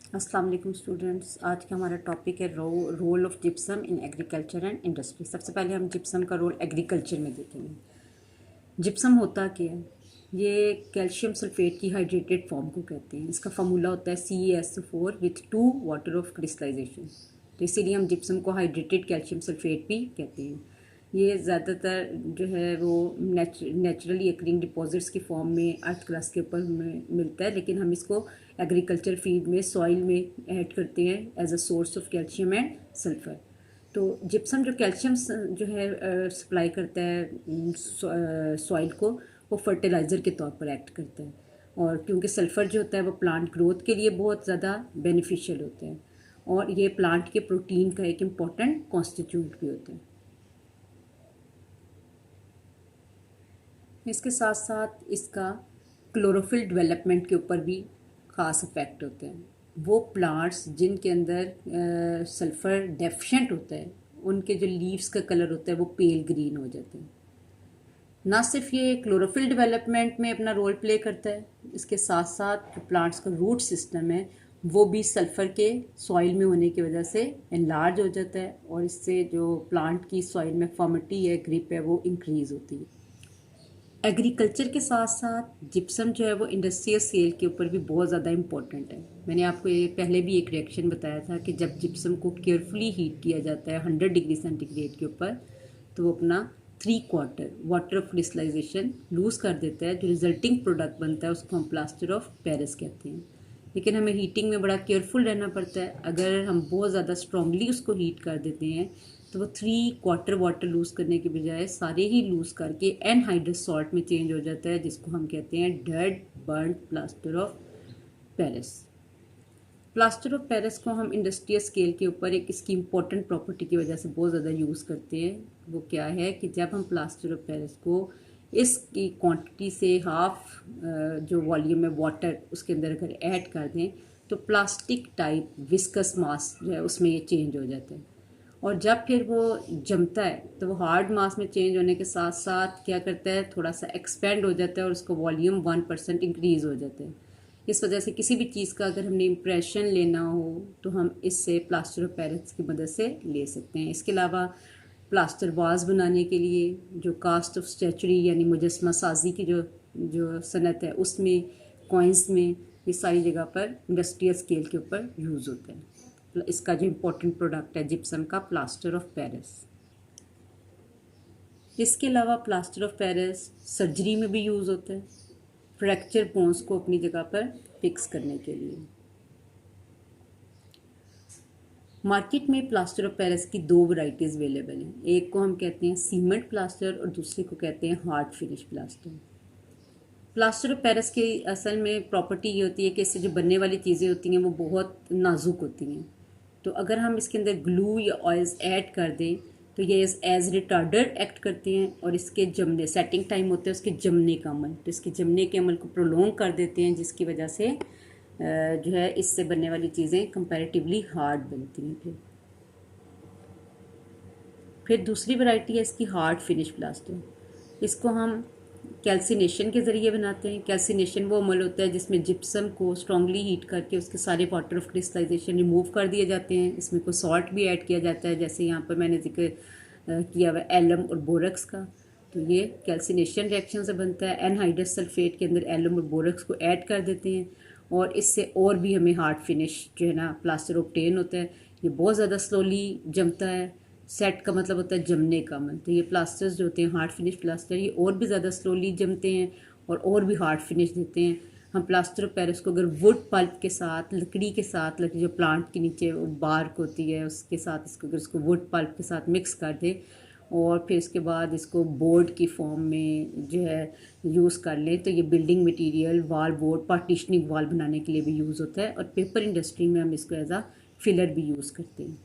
अस्सलाम वालेकुम स्टूडेंट्स। आज का हमारा टॉपिक है role of gypsum in agriculture and industry. सबसे पहले हम जिप्सम का रोल एग्रीकल्चर में देखेंगे। जिप्सम होता क्या है? ये कैल्शियम सल्फेट की हाइड्रेटेड फॉर्म को कहते हैं। इसका फार्मूला होता है CaSO4 with 2 water of crystallization. तो इसीलिए हम जिप्सम को हाइड्रेटेड कैल्शियम सल्फेट भी कहते हैं। ये ज़्यादातर जो है वो नेचुरली एकरिंग डिपॉजिट्स की फॉर्म में अर्थ क्रस्ट के ऊपर हमें मिलता है, लेकिन हम इसको एग्रीकल्चर फीड में सॉइल में ऐड करते हैं as a source of calcium and sulphur. तो जिप्सम जो कैल्शियम जो है सप्लाई करता है सॉइल को, वो फर्टिलाइज़र के तौर पर एक्ट करता है। और क्योंकि सल्फ़र जो होता है वो प्लांट ग्रोथ के लिए बहुत ज़्यादा बेनिफिशियल होता है, और ये प्लांट के प्रोटीन का एक इम्पॉर्टेंट कॉन्स्टिट्यूंट भी होता है। इसके साथ साथ इसका क्लोरोफिल डेवलपमेंट के ऊपर भी ख़ास इफेक्ट होते हैं। वो प्लांट्स जिनके अंदर सल्फ़र डेफिशिएंट होता है, उनके जो लीव्स का कलर होता है वो पेल ग्रीन हो जाते हैं। ना सिर्फ ये क्लोरोफिल डेवलपमेंट में अपना रोल प्ले करता है, इसके साथ साथ जो प्लांट्स का रूट सिस्टम है वो भी सल्फ़र के सॉइल में होने की वजह से एनलार्ज हो जाता है, और इससे जो प्लांट की सॉइल में फर्मिटी है, ग्रिप है, वो इंक्रीज़ होती है। एग्रीकल्चर के साथ साथ जिप्सम जो है वो इंडस्ट्रियल सेल के ऊपर भी बहुत ज़्यादा इम्पोर्टेंट है। मैंने आपको ये पहले भी एक रिएक्शन बताया था कि जब जिप्सम को केयरफुली हीट किया जाता है 100 डिग्री सेंटीग्रेड के ऊपर, तो वो अपना 3/4 वाटर ऑफ क्रिस्टलाइजेशन लूज़ कर देता है। जो रिजल्टिंग प्रोडक्ट बनता है उसको हम प्लास्टर ऑफ पेरिस कहते हैं। लेकिन हमें हीटिंग में बड़ा केयरफुल रहना पड़ता है। अगर हम बहुत ज़्यादा स्ट्रांगली उसको हीट कर देते हैं तो वो 3/4 वाटर लूज़ करने के बजाय सारे ही लूज़ करके एनहाइड्रस सॉल्ट में चेंज हो जाता है, जिसको हम कहते हैं dead burned plaster of Paris. Plaster of Paris को हम इंडस्ट्रियल स्केल के ऊपर एक इसकी इम्पोर्टेंट प्रॉपर्टी की वजह से बहुत ज़्यादा यूज़ करते हैं। वो क्या है कि जब हम प्लास्टर ऑफ पेरिस को इसकी क्वांटिटी से हाफ जो वॉल्यूम है वाटर उसके अंदर अगर ऐड कर दें, तो प्लास्टिक टाइप विस्कस मास जो है उसमें ये चेंज हो जाता है। और जब फिर वो जमता है तो वो हार्ड मास में चेंज होने के साथ साथ क्या करता है, थोड़ा सा एक्सपेंड हो जाता है और उसका वॉल्यूम 1% इंक्रीज़ हो जाता है। इस वजह से किसी भी चीज़ का अगर हमने इम्प्रेशन लेना हो तो हम इससे प्लास्टर ऑफ पेरिस की मदद से ले सकते हैं। इसके अलावा प्लास्टर वाज बनाने के लिए जो कास्ट ऑफ स्टैचुरी यानी मुजस्मा साजी की जो जो सनत है, उसमें कॉइन्स में ये सारी जगह पर इंडस्ट्रियल स्केल के ऊपर यूज़ होता है। इसका जो इम्पोर्टेंट प्रोडक्ट है जिप्सम का प्लास्टर ऑफ पेरिस। इसके अलावा प्लास्टर ऑफ पेरिस सर्जरी में भी यूज़ होता है, फ्रैक्चर बोन्स को अपनी जगह पर फिक्स करने के लिए। मार्केट में प्लास्टर ऑफ पेरिस की 2 वैरायटीज़ अवेलेबल हैं। एक को हम कहते हैं सीमेंट प्लास्टर और दूसरे को कहते हैं hard finish plaster. Plaster of Paris की असल में प्रॉपर्टी ये होती है कि इससे जो बनने वाली चीज़ें होती हैं वो बहुत नाजुक होती हैं। तो अगर हम इसके अंदर ग्लू या ऑयल्स ऐड कर दें तो ये एज रिटार्डर एक्ट करते हैं, और इसके जमने सेटिंग टाइम होता है उसके जमने का अमल, तो इसके जमने के अमल को प्रोलॉन्ग कर देते हैं, जिसकी वजह से जो है इससे बनने वाली चीज़ें कंपैरेटिवली हार्ड बनती हैं। फिर दूसरी वैरायटी है इसकी हार्ड फिनिश प्लास्टर। इसको हम कैल्सिनेशन के ज़रिए बनाते हैं। कैल्सिनेशन वो अमल होता है जिसमें जिप्सम को स्ट्रांगली हीट करके उसके सारे वाटर ऑफ क्रिस्टलाइजेशन रिमूव कर दिए जाते हैं। इसमें कोई सॉल्ट भी ऐड किया जाता है, जैसे यहाँ पर मैंने जिक्र किया हुआ एलम और बोरक्स का। तो ये कैल्सिनेशन रिएक्शन से बनता है। एनहाइड्रस सल्फेट के अंदर एलम और बोरक्स को ऐड कर देते हैं, और इससे और भी हमें हार्ड फिनिश जो है ना प्लास्टर ऑब्टेन होता है। ये बहुत ज़्यादा स्लोली जमता है। सेट का मतलब होता है जमने का अमल। तो ये प्लास्टर्स जो होते हैं हार्ड फिनिश प्लास्टर, ये और भी ज़्यादा स्लोली जमते हैं और भी हार्ड फिनिश देते हैं। हम प्लास्टर ऑफ पेरिस को अगर वुड पल्प के साथ, लकड़ी के साथ, लकड़ी जो प्लांट के नीचे बार्क होती है उसके साथ, इसको अगर इसको वुड पल्प के साथ मिक्स कर दें और फिर इसके बाद इसको बोर्ड की फॉर्म में जो है यूज़ कर लें, तो ये बिल्डिंग मटेरियल, वाल बोर्ड, पार्टीशनिंग वाल बनाने के लिए भी यूज़ होता है, और पेपर इंडस्ट्री में हम इसको एज आ फिलर भी यूज़ करते हैं।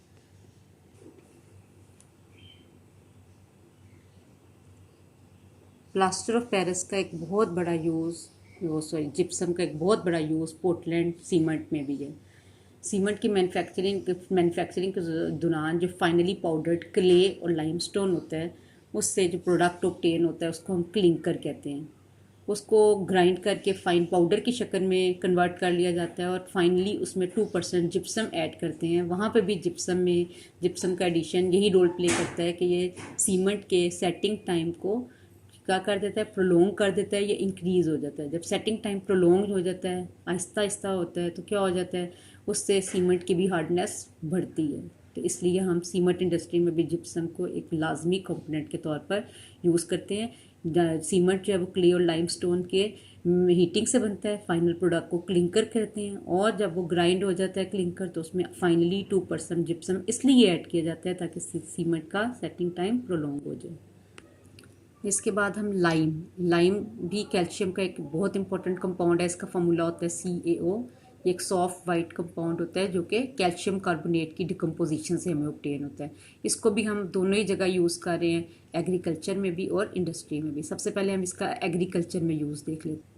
प्लास्टर ऑफ पेरिस का एक बहुत बड़ा यूज़, वो सॉरी जिप्सम का एक बहुत बड़ा यूज़ पोर्टलैंड सीमेंट में भी है। सीमेंट की मैन्युफैक्चरिंग के दौरान जो फाइनली पाउडर्ड क्ले और लाइमस्टोन होता है, उससे जो प्रोडक्ट ऑब्टेन होता है उसको हम क्लिंकर कहते हैं। उसको ग्राइंड करके फाइन पाउडर की शक्ल में कन्वर्ट कर लिया जाता है और फाइनली उसमें 2% जिप्सम ऐड करते हैं। वहाँ पे भी जिप्सम का एडिशन यही रोल प्ले करता है कि ये सीमेंट के सेटिंग टाइम को क्या कर देता है, प्रोलोंग कर देता है या इंक्रीज़ हो जाता है। जब सेटिंग टाइम प्रोलोंग हो जाता है, आहिस्ता आहिस्ता होता है, तो क्या हो जाता है, उससे सीमेंट की भी हार्डनेस बढ़ती है। तो इसलिए हम सीमेंट इंडस्ट्री में भी जिप्सम को एक लाजमी कंपोनेंट के तौर पर यूज़ करते हैं। सीमेंट जो है वो क्ले और लाइमस्टोन के हीटिंग से बनता है, फाइनल प्रोडक्ट को क्लिंकर कहते हैं, और जब वो ग्राइंड हो जाता है क्लिंकर तो उसमें फाइनली 2% जिप्सम इसलिए ऐड किया जाता है ताकि सीमेंट का सेटिंग टाइम प्रोलोंग हो जाए। इसके बाद हम लाइम भी कैल्शियम का एक बहुत इंपॉर्टेंट कंपाउंड है। इसका फार्मूला होता है CaO। ये एक सॉफ्ट वाइट कंपाउंड होता है जो कि कैल्शियम कार्बोनेट की डिकम्पोजिशन से हमें ऑब्टेन होता है। इसको भी हम दोनों ही जगह यूज़ कर रहे हैं, एग्रीकल्चर में भी और इंडस्ट्री में भी। सबसे पहले हम इसका एग्रीकल्चर में यूज़ देख लेते हैं।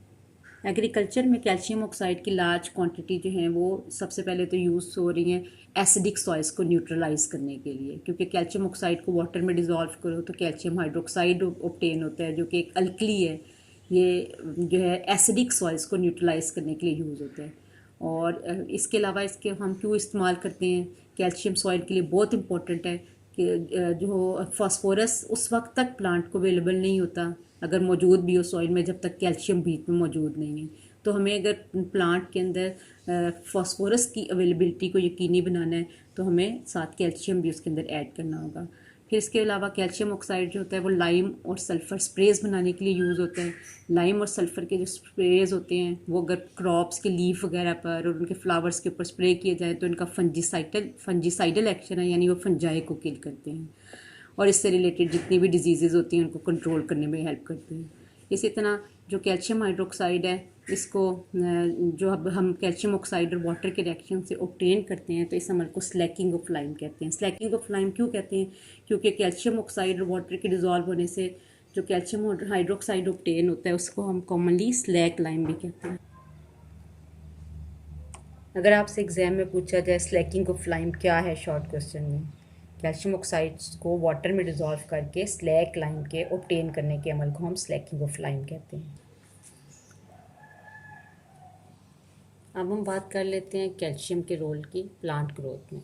एग्रीकल्चर में कैल्शियम ऑक्साइड की लार्ज क्वांटिटी जो है वो सबसे पहले तो यूज़ हो रही हैं एसिडिक सॉइल्स को न्यूट्रलाइज करने के लिए, क्योंकि कैल्शियम ऑक्साइड को वाटर में डिज़ोल्व करो तो कैल्शियम हाइड्रोक्साइड ऑब्टेन होता है जो कि एक अल्कली है। ये जो है एसिडिक सॉइल्स को न्यूट्रलाइज करने के लिए यूज़ होता है। और इसके अलावा इसके हम क्यों इस्तेमाल करते हैं, कैल्शियम सॉइल के लिए बहुत इंपॉर्टेंट है कि जो फास्फोरस उस वक्त तक प्लांट को अवेलेबल नहीं होता, अगर मौजूद भी हो सॉइल में, जब तक कैल्शियम बीच में मौजूद नहीं है। तो हमें अगर प्लांट के अंदर फास्फोरस की अवेलेबिलिटी को यकीनी बनाना है तो हमें साथ कैल्शियम भी उसके अंदर ऐड करना होगा। फिर इसके अलावा कैल्शियम ऑक्साइड जो होता है वो लाइम और सल्फ़र स्प्रेज बनाने के लिए यूज़ होता है। लाइम और सल्फ़र के जो स्प्रेज होते हैं वो अगर क्रॉप्स के लीफ वगैरह पर और उनके फ्लावर्स के ऊपर स्प्रे किए जाए तो इनका फंजीसाइडल एक्शन है, यानी वो फंजाई को किल करते हैं और इससे रिलेटेड जितनी भी डिजीज़ होती हैं उनको कंट्रोल करने में हेल्प करते हैं। इसी तरह जो कैल्शियम हाइड्रोक्साइड है इसको जो अब हम कैल्शियम ऑक्साइड और वाटर के रिएक्शन से ऑब्टेन करते हैं तो इस अमल को स्लैकिंग ऑफ लाइम कहते हैं। स्लैकिंग ऑफ लाइम क्यों कहते हैं, क्योंकि कैल्शियम ऑक्साइड और वाटर के डिज़ोल्व होने से जो कैल्शियम हाइड्रोक्साइड ऑब्टेन होता है उसको हम कॉमनली स्लैक लाइम भी कहते हैं। अगर आपसे एग्जाम में पूछा जाए स्लैकिंग ऑफ लाइम क्या है, शॉर्ट क्वेश्चन में कैल्शियम ऑक्साइड्स को वाटर में डिज़ोल्व करके स्लैक लाइम के ऑब्टेन करने के अमल को हम स्लैकिंग ऑफ लाइम कहते हैं। अब हम बात कर लेते हैं कैल्शियम के रोल की प्लांट ग्रोथ में।